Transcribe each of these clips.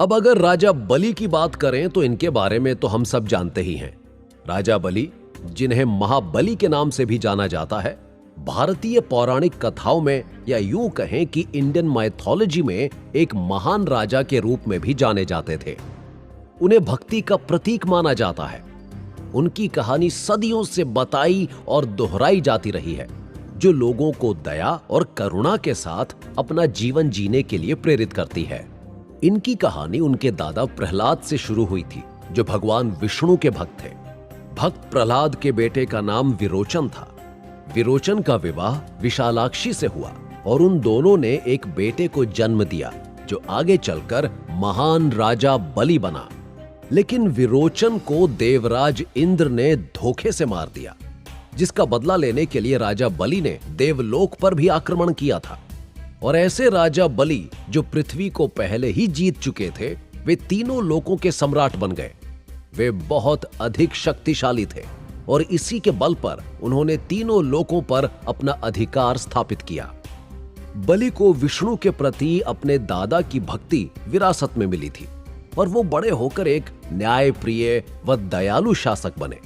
अब अगर राजा बलि की बात करें तो इनके बारे में तो हम सब जानते ही हैं। राजा बलि, जिन्हें महाबली के नाम से भी जाना जाता है, भारतीय पौराणिक कथाओं में या यूं कहें कि इंडियन माइथोलॉजी में एक महान राजा के रूप में भी जाने जाते थे। उन्हें भक्ति का प्रतीक माना जाता है। उनकी कहानी सदियों से बताई और दोहराई जाती रही है, जो लोगों को दया और करुणा के साथ अपना जीवन जीने के लिए प्रेरित करती है। इनकी कहानी उनके दादा प्रहलाद से शुरू हुई थी, जो भगवान विष्णु के भक्त थे। भक्त प्रहलाद के बेटे का नाम विरोचन था। विरोचन का विवाह विशालाक्षी से हुआ और उन दोनों ने एक बेटे को जन्म दिया, जो आगे चलकर महान राजा बलि बना। लेकिन विरोचन को देवराज इंद्र ने धोखे से मार दिया, जिसका बदला लेने के लिए राजा बलि ने देवलोक पर भी आक्रमण किया था। और ऐसे राजा बलि, जो पृथ्वी को पहले ही जीत चुके थे, वे तीनों लोकों के सम्राट बन गए। वे बहुत अधिक शक्तिशाली थे और इसी के बल पर उन्होंने तीनों लोकों पर अपना अधिकार स्थापित किया। बलि को विष्णु के प्रति अपने दादा की भक्ति विरासत में मिली थी और वो बड़े होकर एक न्यायप्रिय व दयालु शासक बने।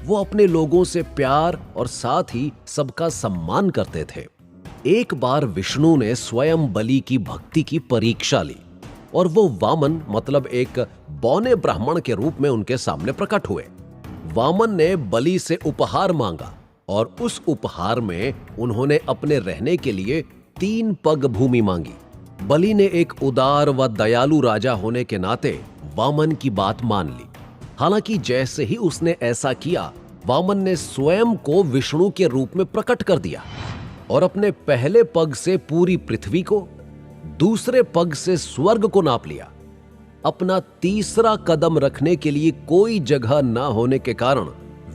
वो अपने लोगों से प्यार और साथ ही सबका सम्मान करते थे। एक बार विष्णु ने स्वयं बलि की भक्ति की परीक्षा ली और वो वामन मतलब एक बौने ब्राह्मण के रूप में उनके सामने प्रकट हुए। वामन ने बलि से उपहार मांगा और उस उपहार में उन्होंने अपने रहने के लिए 3 पग भूमि मांगी। बलि ने एक उदार व दयालु राजा होने के नाते वामन की बात मान ली। हालांकि जैसे ही उसने ऐसा किया, वामन ने स्वयं को विष्णु के रूप में प्रकट कर दिया और अपने पहले पग से पूरी पृथ्वी को, दूसरे पग से स्वर्ग को नाप लिया। अपना तीसरा कदम रखने के लिए कोई जगह न होने के कारण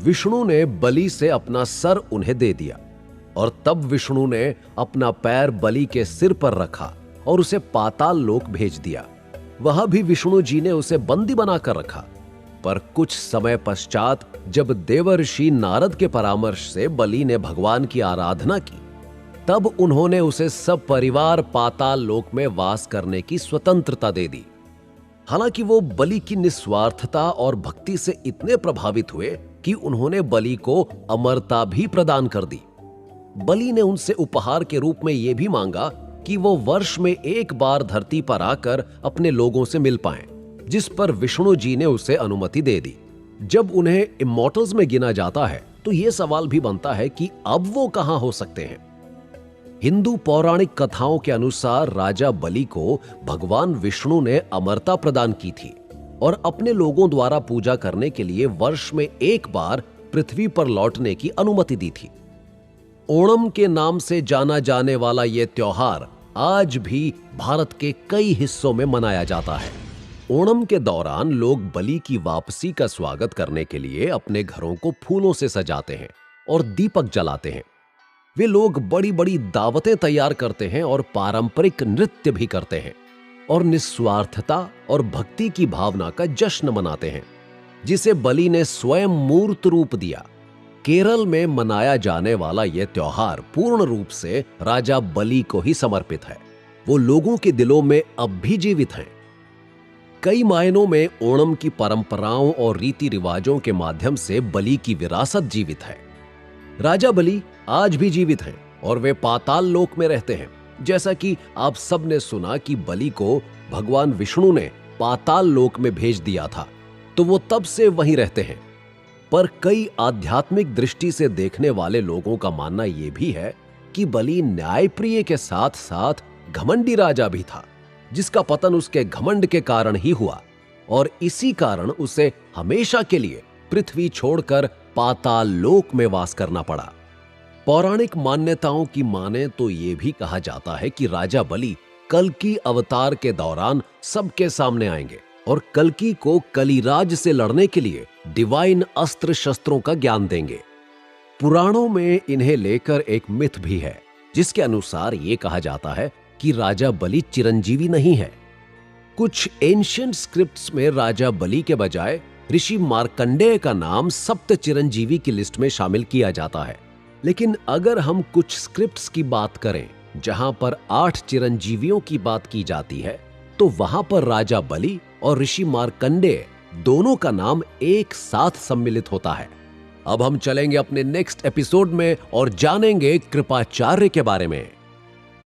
विष्णु ने बलि से अपना सर उन्हें दे दिया और तब विष्णु ने अपना पैर बलि के सिर पर रखा और उसे पाताल लोक भेज दिया। वहां भी विष्णु जी ने उसे बंदी बनाकर रखा। पर कुछ समय पश्चात जब देवर्षि नारद के परामर्श से बलि ने भगवान की आराधना की, तब उन्होंने उसे सब परिवार पाताल लोक में वास करने की स्वतंत्रता दे दी। हालांकि वो बलि की निस्वार्थता और भक्ति से इतने प्रभावित हुए कि उन्होंने बलि को अमरता भी प्रदान कर दी। बलि ने उनसे उपहार के रूप में यह भी मांगा कि वो वर्ष में एक बार धरती पर आकर अपने लोगों से मिल पाएं, जिस पर विष्णु जी ने उसे अनुमति दे दी। जब उन्हें इमॉर्टल्स में गिना जाता है तो यह सवाल भी बनता है कि अब वो कहां हो सकते हैं। हिंदू पौराणिक कथाओं के अनुसार राजा बलि को भगवान विष्णु ने अमरता प्रदान की थी और अपने लोगों द्वारा पूजा करने के लिए वर्ष में एक बार पृथ्वी पर लौटने की अनुमति दी थी। ओणम के नाम से जाना जाने वाला यह त्योहार आज भी भारत के कई हिस्सों में मनाया जाता है। ओणम के दौरान लोग बलि की वापसी का स्वागत करने के लिए अपने घरों को फूलों से सजाते हैं और दीपक जलाते हैं। वे लोग बड़ी बड़ी दावतें तैयार करते हैं और पारंपरिक नृत्य भी करते हैं और निस्वार्थता और भक्ति की भावना का जश्न मनाते हैं, जिसे बलि ने स्वयं मूर्त रूप दिया। केरल में मनाया जाने वाला यह त्योहार पूर्ण रूप से राजा बलि को ही समर्पित है। वो लोगों के दिलों में अब भी जीवित हैं। कई मायनों में ओणम की परंपराओं और रीति रिवाजों के माध्यम से बलि की विरासत जीवित है। राजा बलि आज भी जीवित हैं और वे पाताल लोक में रहते हैं। जैसा कि आप सब ने सुना कि बलि को भगवान विष्णु ने पाताल लोक में भेज दिया था, तो वो तब से वहीं रहते हैं। पर कई आध्यात्मिक दृष्टि से देखने वाले लोगों का मानना यह भी है कि बलि न्यायप्रिय के साथ साथ घमंडी राजा भी था, जिसका पतन उसके घमंड के कारण ही हुआ और इसी कारण उसे हमेशा के लिए पृथ्वी छोड़कर पाताल लोक में वास करना पड़ा। पौराणिक मान्यताओं की माने तो यह भी कहा जाता है कि राजा बलि कल्कि अवतार के दौरान सबके सामने आएंगे और कल्कि को कलिराज से लड़ने के लिए डिवाइन अस्त्र शस्त्रों का ज्ञान देंगे। पुराणों में इन्हें लेकर एक मिथ भी है, जिसके अनुसार यह कहा जाता है कि राजा बलि चिरंजीवी नहीं है। कुछ एंशिएंट स्क्रिप्ट्स में राजा बलि के बजाय ऋषि मार्कंडेय का नाम सप्त चिरंजीवी की लिस्ट में शामिल किया जाता है। लेकिन अगर हम कुछ स्क्रिप्ट्स की बात करें जहां पर 8 चिरंजीवियों की बात की जाती है, तो वहां पर राजा बलि और ऋषि मार्कंडेय दोनों का नाम एक साथ सम्मिलित होता है। अब हम चलेंगे अपने नेक्स्ट एपिसोड में और जानेंगे कृपाचार्य के बारे में।